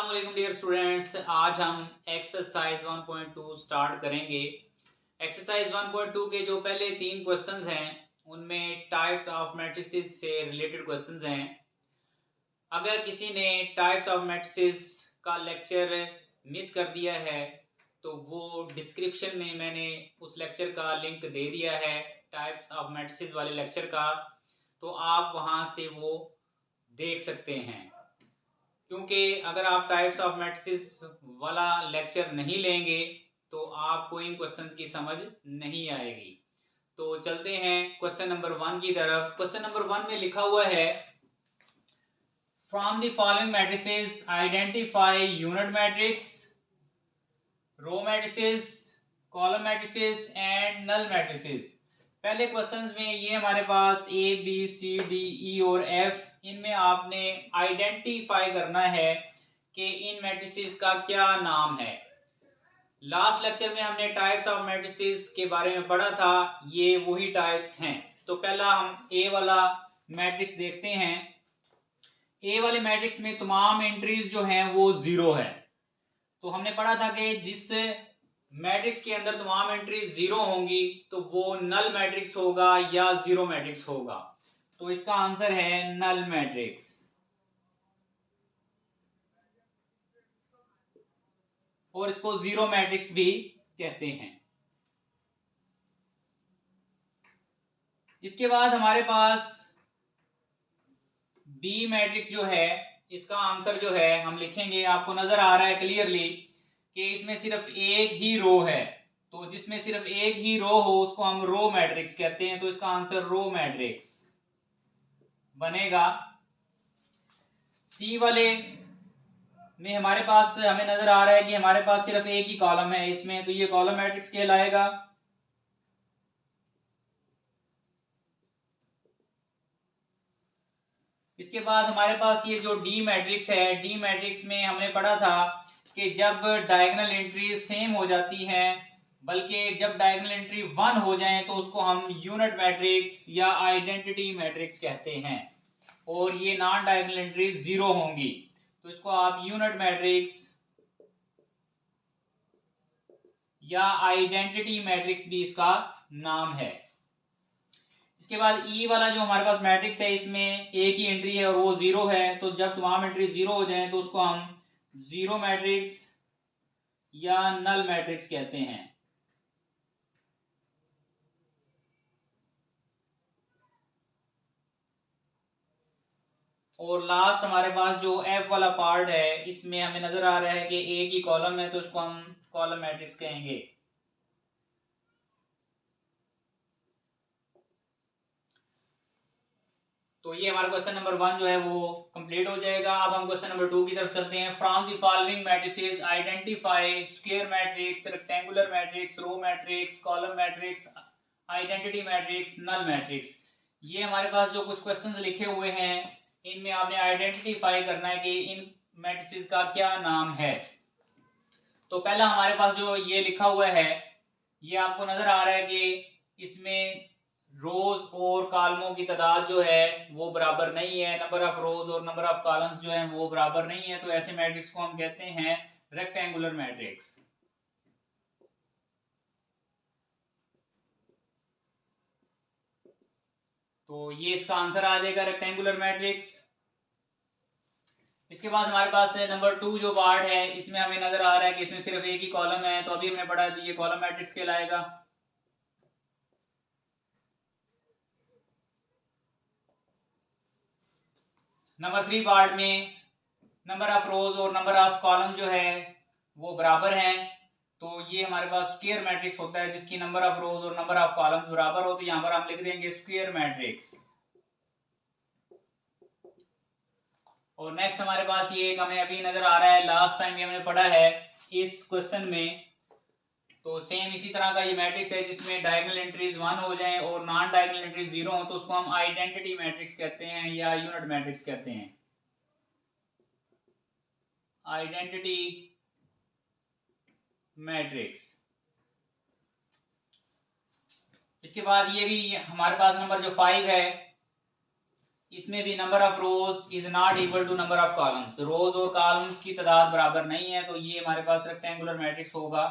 अस्सलाम वालेकुम dear students. आज हम एक्सरसाइज 1.2 स्टार्ट करेंगे। एक्सरसाइज 1.2 के जो पहले 3 क्वेश्चंस हैं उनमें टाइप्स ऑफ मैट्रिसेस से रिलेटेड क्वेश्चंस हैं। अगर किसी ने टाइप्स ऑफ मैट्रिसेस का लेक्चर मिस कर दिया है तो वो डिस्क्रिप्शन में मैंने उस लेक्चर का लिंक दे दिया है, टाइप्स ऑफ मैट्रिसेस वाले लेक्चर का, तो आप वहां से वो देख सकते हैं। क्योंकि अगर आप टाइप्स ऑफ मैट्रिसेस वाला लेक्चर नहीं लेंगे तो आपको इन क्वेश्चंस की समझ नहीं आएगी। तो चलते हैं क्वेश्चन नंबर 1 की तरफ। क्वेश्चन नंबर 1 में लिखा हुआ है, from the following matrices identify unit matrix, row matrices, column matrices and null matrices. पहले क्वेश्चंस में ये हमारे पास ए बी सी डी ई और एफ, इनमें आपने आइडेंटिफाई करना है कि इन मैट्रिसेस का क्या नाम है। लास्ट लेक्चर में हमने टाइप्स ऑफ मैट्रिसेस के बारे में पढ़ा था, ये वही टाइप्स हैं। तो पहला हम ए वाला मैट्रिक्स देखते हैं। ए वाले मैट्रिक्स में तमाम एंट्रीज जो हैं वो जीरो है। तो हमने पढ़ा था कि जिस मैट्रिक्स के अंदर तमाम एंट्रीज जीरो होंगी तो वो नल मैट्रिक्स होगा या जीरो मैट्रिक्स होगा। तो इसका आंसर है नल मैट्रिक्स। और इसको जीरो मैट्रिक्स भी कहते हैं। इसके बाद हमारे पास बी मैट्रिक्स जो है, इसका आंसर जो है हम लिखेंगे, आपको नजर आ रहा है क्लियरली कि इसमें सिर्फ एक ही रो है। तो जिसमें सिर्फ एक ही रो हो उसको हम रो मैट्रिक्स कहते हैं। तो इसका आंसर रो मैट्रिक्स बनेगा। सी वाले में हमारे पास हमें नजर आ रहा है कि हमारे पास सिर्फ एक ही कॉलम है इसमें, तो ये कॉलम मैट्रिक्स कहलाएगा। इसके बाद हमारे पास ये जो डी मैट्रिक्स है, डी मैट्रिक्स में हमने पढ़ा था कि जब डायगोनल एंट्री सेम हो जाती हैं, बल्कि जब डायगोनल एंट्री 1 हो जाए तो उसको हम यूनिट मैट्रिक्स या आइडेंटिटी मैट्रिक्स कहते हैं। और ये नॉन डायगोनल एंट्री 0 होंगी तो इसको आप यूनिट मैट्रिक्स या आइडेंटिटी मैट्रिक्स भी इसका नाम है। इसके बाद ई वाला जो हमारे पास मैट्रिक्स है, इसमें एक ही एंट्री है और वो 0 है। तो जब तमाम एंट्री 0 हो जाए तो उसको हम जीरो मैट्रिक्स या नल मैट्रिक्स कहते हैं। और लास्ट हमारे पास जो एफ वाला पार्ट है, इसमें हमें नजर आ रहा है कि एक ही कॉलम है तो इसको हम कॉलम मैट्रिक्स कहेंगे। तो ये हमारा क्वेश्चन नंबर 1 जो है वो कंप्लीट हो जाएगा। अब हम क्वेश्चन नंबर 2 की तरफ चलते हैं। From the following matrices identify square matrix, rectangular matrix, row matrix, column matrix, identity matrix, null matrix. ये हमारे पास जो कुछ क्वेश्चंस लिखे हुए हैं, इनमें आपने आइडेंटिफाई करना है कि इन मैट्रिसेस का क्या नाम है। तो पहला हमारे पास जो ये लिखा हुआ है, ये आपको नजर आ रहा है कि इसमें रोज और कॉलमों की तादाद जो है वो बराबर नहीं है। नंबर ऑफ रोज और नंबर ऑफ कॉलम्स जो है वो बराबर नहीं है। तो ऐसे मैट्रिक्स को हम कहते हैं रेक्टेंगुलर मैट्रिक्स। तो ये इसका आंसर आ जाएगा रेक्टेंगुलर मैट्रिक्स। इसके बाद हमारे पास नंबर 2 जो पार्ट है, इसमें हमें नजर आ रहा है कि इसमें सिर्फ एक ही कॉलम है। तो अभी हमने पढ़ा है तो ये कॉलम मैट्रिक्स कहलाएगा। नंबर 3 पार्ट में नंबर ऑफ रोज और नंबर ऑफ कॉलम जो है वो बराबर हैं। तो ये हमारे पास स्क्वायर मैट्रिक्स होता है जिसकी नंबर ऑफ रोज और नंबर ऑफ कॉलम्स बराबर हो। तो यहाँ पर हम लिख देंगे स्क्वायर मैट्रिक्स। और नेक्स्ट हमारे पास ये एक हमें अभी नजर आ रहा है, लास्ट टाइम भी हमने पढ़ा है इस क्वेश्चन में। तो सेम इसी तरह का ये मैट्रिक्स है जिसमें डायगोनल एंट्रीज 1 हो जाएं और नॉन डायगोनल एंट्रीज 0 हो, तो उसको हम आइडेंटिटी मैट्रिक्स कहते हैं या यूनिट मैट्रिक्स कहते हैं। Identity matrix. इसके बाद ये भी हमारे पास नंबर जो 5 है, इसमें भी number of rows is not equal to number of columns, rows और कॉलम्स की तादाद बराबर नहीं है, तो ये हमारे पास रेक्टेंगुलर मैट्रिक्स होगा।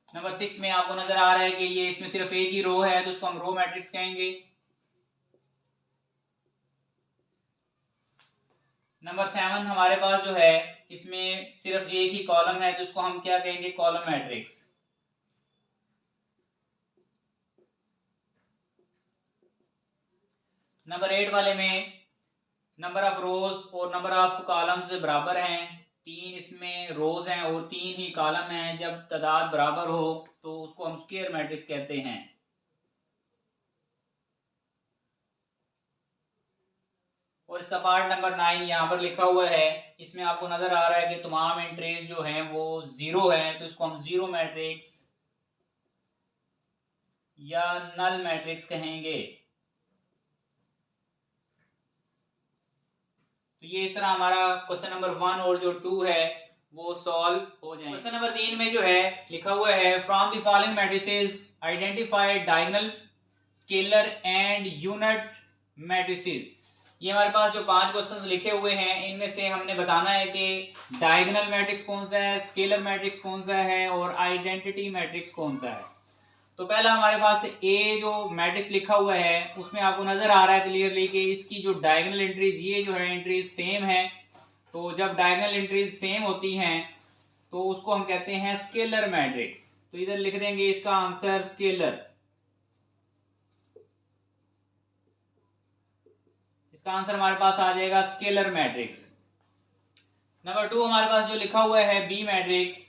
नंबर 6 में आपको नजर आ रहा है कि ये इसमें सिर्फ एक ही रो है, तो उसको हम रो मैट्रिक्स कहेंगे। नंबर 7 हमारे पास जो है इसमें सिर्फ एक ही कॉलम है, तो उसको हम क्या कहेंगे, कॉलम मैट्रिक्स। नंबर 8 वाले में नंबर ऑफ रोज और नंबर ऑफ कॉलम्स बराबर हैं, 3 इसमें रोज हैं और 3 ही कॉलम हैं, जब तादाद बराबर हो तो उसको हम स्क्वायर मैट्रिक्स कहते हैं। और इसका पार्ट नंबर 9 यहाँ पर लिखा हुआ है, इसमें आपको नजर आ रहा है कि तमाम एंट्रीज जो हैं वो 0 है, तो इसको हम जीरो मैट्रिक्स या नल मैट्रिक्स कहेंगे। तो ये इस तरह हमारा क्वेश्चन नंबर 1 और जो 2 है वो सॉल्व हो जाएंगे। क्वेश्चन नंबर 3 में जो है लिखा हुआ है, from the following matrices identify diagonal, scalar and unit matrices. ये हमारे पास जो 5 क्वेश्चंस लिखे हुए हैं, इनमें से हमने बताना है कि डायगोनल मैट्रिक्स कौन सा है, स्केलर मैट्रिक्स कौन सा है और आइडेंटिटी मैट्रिक्स कौन सा है। तो पहला हमारे पास ए जो मैट्रिक्स लिखा हुआ है उसमें आपको नजर आ रहा है क्लियरली कि इसकी जो डायगोनल एंट्रीज, ये जो है एंट्रीज सेम है, तो जब डायगोनल एंट्रीज सेम होती हैं तो उसको हम कहते हैं स्केलर मैट्रिक्स। तो इधर लिख देंगे इसका आंसर स्केलर, इसका आंसर हमारे पास आ जाएगा स्केलर मैट्रिक्स। नंबर 2 हमारे पास जो लिखा हुआ है बी मैट्रिक्स,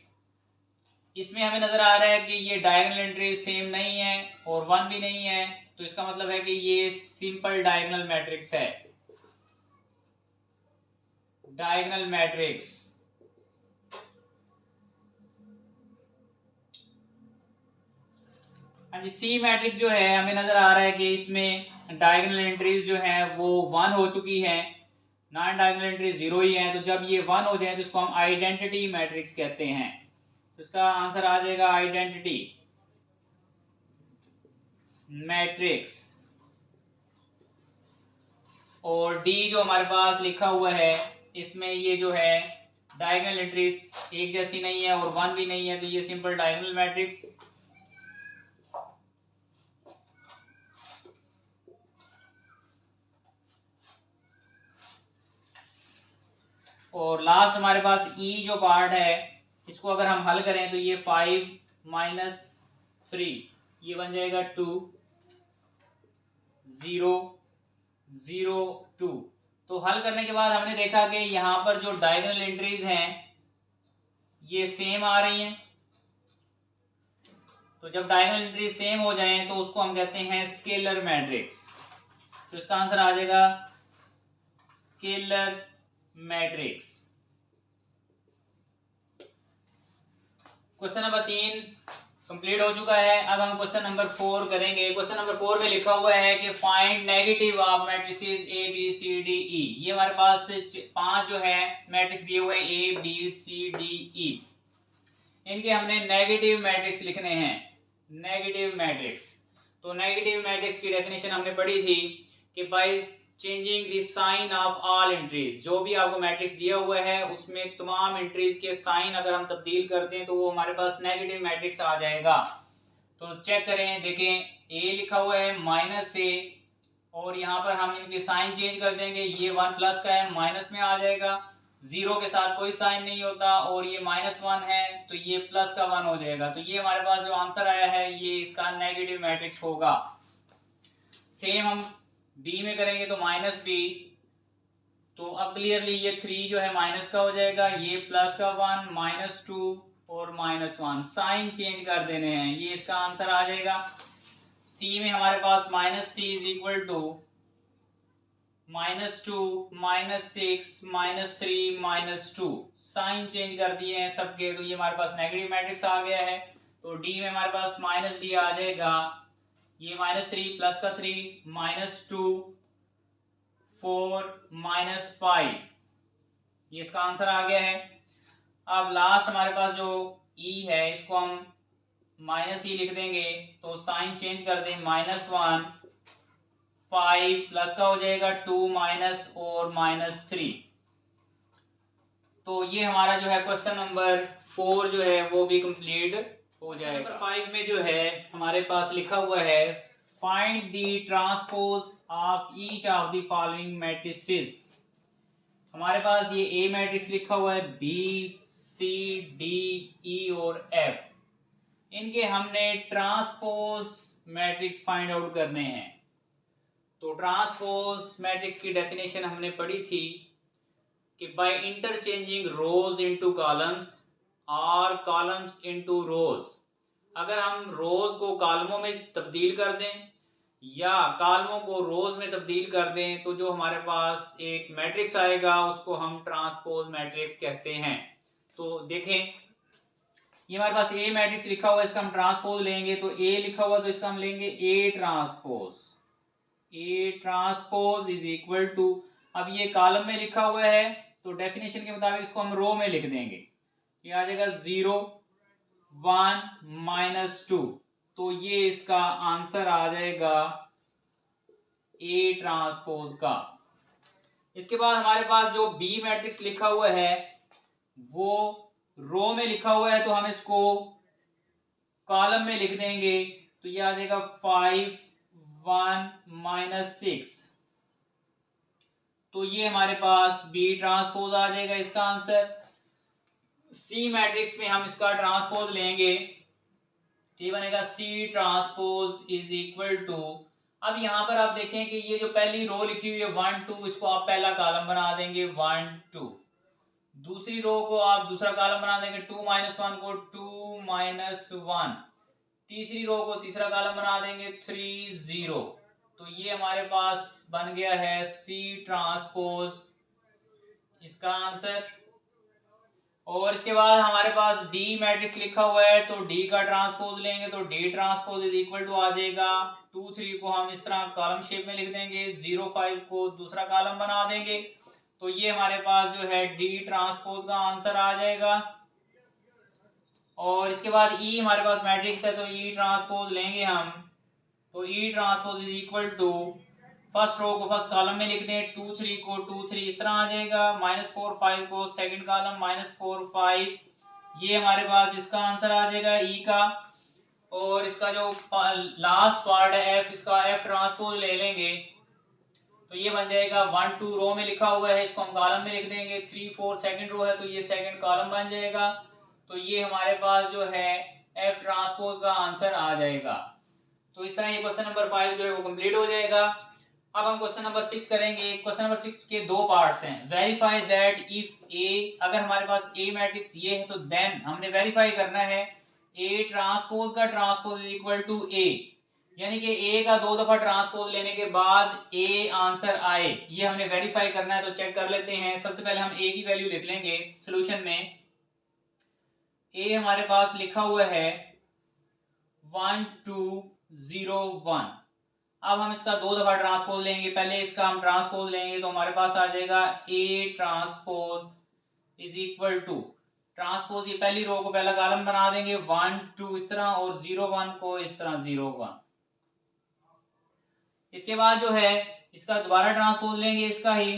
इसमें हमें नजर आ रहा है कि ये डायगोनल एंट्रीज सेम नहीं है और 1 भी नहीं है, तो इसका मतलब है कि ये सिंपल डायगोनल मैट्रिक्स है, डायगोनल मैट्रिक्स। हाँ जी, सी मैट्रिक्स जो है हमें नजर आ रहा है कि इसमें डायगोनल एंट्रीज जो है वो 1 हो चुकी है, नॉन डायगोनल एंट्रीज 0 ही है, तो जब ये 1 हो जाए तो इसको हम आइडेंटिटी मैट्रिक्स कहते हैं। तो इसका आंसर आ जाएगा आइडेंटिटी मैट्रिक्स। और डी जो हमारे पास लिखा हुआ है, इसमें ये जो है डायगोनल एंट्रीज एक जैसी नहीं है और 1 भी नहीं है, तो ये सिंपल डायगोनल मैट्रिक्स। और लास्ट हमारे पास ई जो पार्ट है, इसको अगर हम हल करें तो ये 5 - 3 ये बन जाएगा 2 0 0 2। तो हल करने के बाद हमने देखा कि यहाँ पर जो डायगोनल एंट्रीज हैं ये सेम आ रही हैं, तो जब डायगोनल एंट्रीज सेम हो जाएं तो उसको हम कहते हैं स्केलर मैट्रिक्स। तो इसका आंसर आ जाएगा scalar matrix. Question number 3 complete हो चुका है। अब हम क्वेश्चन नंबर 4 करेंगे। क्वेश्चन नंबर 4 में लिखा हुआ है कि find negative of matrices A B C D E. ये हमारे पास 5 जो है मैट्रिक्स दिए हुए हैं ए बी सी डी ई, इनके हमने नेगेटिव मैट्रिक्स लिखने हैं, नेगेटिव मैट्रिक्स। तो नेगेटिव मैट्रिक्स की डेफिनेशन हमने पढ़ी थी कि by changing the sign of all entries, जो भी आपको मैट्रिक्स दिया हुआ है उसमें तमाम एंट्रीज के साइन अगर हम तब्दील कर दें तो वो हमारे पास नेगेटिव मैट्रिक्स आ जाएगा। तो चेक करें, देखें ए लिखा हुआ है -a और यहाँ पर हम इनके साइन चेंज कर देंगे, ये 1 प्लस का है माइनस में आ जाएगा, 0 के साथ कोई साइन नहीं होता और ये -1 है तो ये प्लस का 1 हो जाएगा। तो ये हमारे पास जो आंसर आया है ये इसका नेगेटिव मैट्रिक्स होगा। सेम हम बी में करेंगे तो -b, तो अब क्लियरली ये 3 जो है माइनस का हो जाएगा, ये प्लस का 1 -2 और -1, साइन चेंज कर देने हैं, ये इसका आंसर आ जाएगा। सी में हमारे पास -c is equal to -2 -6 -3 -2, sign change कर दिए हैं सबके, तो ये हमारे पास नेगेटिव मैट्रिक्स आ गया है। तो डी में हमारे पास -d आ जाएगा, ये -3 प्लस का 3 -2 4 -5, ये इसका आंसर आ गया है। अब लास्ट हमारे पास जो ई है इसको हम माइनस ई लिख देंगे तो साइन चेंज कर दें, -1 5 प्लस का हो जाएगा 2 माइनस और -3। तो ये हमारा जो है क्वेश्चन नंबर 4 जो है वो भी कंप्लीट हो जाएगा। नंबर 5 में जो है हमारे पास लिखा हुआ है find the transpose of each of the following matrices. हमारे पास ये ए मैट्रिक्स लिखा हुआ है, बी सी डी ई और एफ, इनके हमने ट्रांसपोज मैट्रिक्स फाइंड आउट करने हैं। तो ट्रांसपोज मैट्रिक्स की डेफिनेशन हमने पढ़ी थी कि by interchanging rose into columns और कॉलम्स इनटू रोज, अगर हम रोज को कॉलमों में तब्दील कर दें या कॉलमों को रोज में तब्दील कर दें तो जो हमारे पास एक मैट्रिक्स आएगा उसको हम ट्रांसपोज मैट्रिक्स कहते हैं। तो देखें ये हमारे पास ए मैट्रिक्स लिखा हुआ है, इसका हम ट्रांसपोज लेंगे तो ए लिखा हुआ तो इसका हम लेंगे A transpose. A transpose is equal to, अब ये कॉलम में लिखा हुआ है तो डेफिनेशन के मुताबिक इसको हम रो में लिख देंगे, ये आ जाएगा 0 1 -2, तो ये इसका आंसर आ जाएगा ए ट्रांसपोज का। इसके बाद हमारे पास जो बी मैट्रिक्स लिखा हुआ है वो रो में लिखा हुआ है तो हम इसको कॉलम में लिख देंगे, तो ये आ जाएगा 5 1 -6, तो ये हमारे पास बी ट्रांसपोज आ जाएगा इसका आंसर। सी मैट्रिक्स में हम इसका ट्रांसपोज लेंगे तो ये बनेगा C transpose is equal to, अब यहां पर आप देखें कि ये जो पहली रो लिखी हुई है 1 2, इसको आप पहला कॉलम बना देंगे 1 2, दूसरी रो को आप दूसरा कॉलम बना देंगे 2 -1 को 2 -1, तीसरी रो को तीसरा कॉलम बना देंगे 3 0, तो ये हमारे पास बन गया है सी ट्रांसपोज इसका आंसर। और इसके बाद हमारे पास डी मैट्रिक्स लिखा हुआ है तो डी का ट्रांसपोज लेंगे तो D transpose is equal to आ जाएगा 2 3 को हम इस तरह कॉलम शेप में लिख देंगे, 0 5 को दूसरा कॉलम बना देंगे, तो ये हमारे पास जो है डी ट्रांसपोज का आंसर आ जाएगा। और इसके बाद ई हमारे पास मैट्रिक्स है तो ई ट्रांसपोज लेंगे हम, तो E transpose is equal to first row को फर्स्ट कॉलम में लिख दें, 2 3 को 2 3 इस तरह आ जाएगा, -4 5 को सेकंड कॉलम -4 5, ये हमारे पास इसका आंसर आ जाएगा ई का। और इसका जो लास्ट पार्ट है एफ, इसका एफ ट्रांसपोज ले लेंगे तो ये बन जाएगा 1 2 रो में लिखा हुआ है, इसको हम कॉलम में लिख देंगे, 3 4 सेकंड रो है तो ये सेकंड कॉलम बन जाएगा, तो ये हमारे पास जो है एफ ट्रांसपोज का आंसर आ जाएगा। तो इस तरह ये क्वेश्चन नंबर 5 जो है वो कंप्लीट हो जाएगा। अब हम क्वेश्चन नंबर 6 करेंगे। क्वेश्चन नंबर 6 के दो पार्ट्स हैं। वेरीफाई दैट इफ ए, अगर हमारे पास ए मैट्रिक्स ये है तो देन हमने वेरीफाई करना है ए ट्रांसपोज का ट्रांसपोज इज इक्वल टू ए, यानी कि ए का 2 दफा ट्रांसपोज लेने के बाद ए आंसर आए, ये हमने वेरीफाई करना है। तो चेक कर लेते हैं। सबसे पहले हम ए की वैल्यू लिख लेंगे सॉल्यूशन में। ए हमारे पास लिखा हुआ है 1 2 0 1। अब हम इसका 2 दफा ट्रांसपोज लेंगे। पहले इसका हम ट्रांसपोज लेंगे तो हमारे पास आ जाएगा A transpose is equal to transpose, ये पहली रो को पहला कॉलम बना देंगे 1 2 इस तरह और 0 1 को इस तरह 0 1। इसके बाद जो है इसका दोबारा ट्रांसपोज लेंगे, इसका ही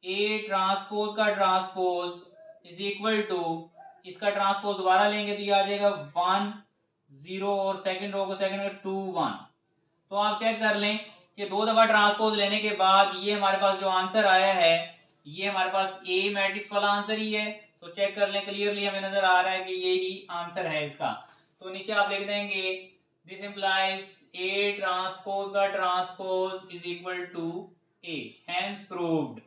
ए ट्रांसपोज का ट्रांसपोज इज इक्वल टू इसका ट्रांसपोज दोबारा लेंगे तो ये आ जाएगा 1 0 और सेकंड रो को सेकंड 2 1। तो आप चेक कर लें कि 2 दफा ट्रांसपोज लेने के बाद ये हमारे पास जो आंसर आया है ये हमारे पास ए मैट्रिक्स वाला आंसर ही है। तो चेक कर लें, क्लियरली हमें नजर आ रहा है कि ये ही आंसर है इसका। तो नीचे आप लिख देंगे दिस इंप्लाइज ए ट्रांसपोज का transpose is equal to A, hence proved.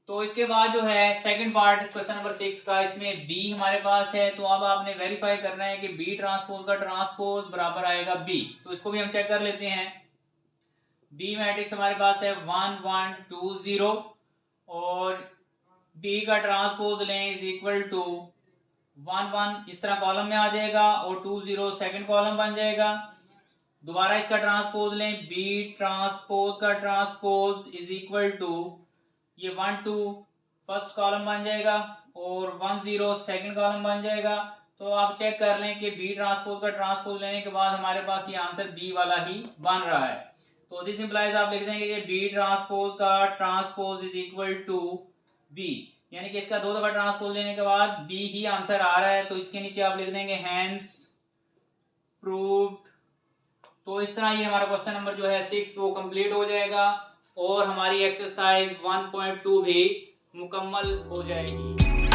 तो इसके बाद जो है सेकंड पार्ट क्वेश्चन नंबर 6 का, इसमें बी हमारे पास है। तो अब आपने वेरीफाई करना है कि बी ट्रांसपोज का ट्रांसपोज बराबर आएगा बी। तो इसको भी हम चेक कर लेते हैं। बी मैट्रिक्स हमारे पास है 1 1 2 0 और बी का ट्रांसपोज लें इज इक्वल टू 1 1 इस तरह कॉलम में आ जाएगा और 2 0 सेकंड कॉलम बन जाएगा। दोबारा इसका ट्रांसपोज लें, बी ट्रांसपोज का ट्रांसपोज इज इक्वल टू ये 1 2 फर्स्ट कॉलम बन जाएगा और 1 0 सेकंड कॉलम बन जाएगा। तो आप चेक कर लें कि बी ट्रांसपोज का ट्रांसपोज लेने के बाद हमारे पास ये आंसर बी वाला ही बन रहा है। तो दिस इंप्लाइज आप लिख देंगे कि बी ट्रांसपोज का transpose is equal to B, यानी कि इसका 2 दफा ट्रांसपोज लेने के बाद बी ही आंसर आ रहा है। तो इसके नीचे आप लिख देंगे हैंस प्रूव्ड। तो इस तरह ये हमारा क्वेश्चन नंबर जो है 6 वो कंप्लीट हो जाएगा और हमारी एक्सरसाइज 1.2 भी मुकम्मल हो जाएगी।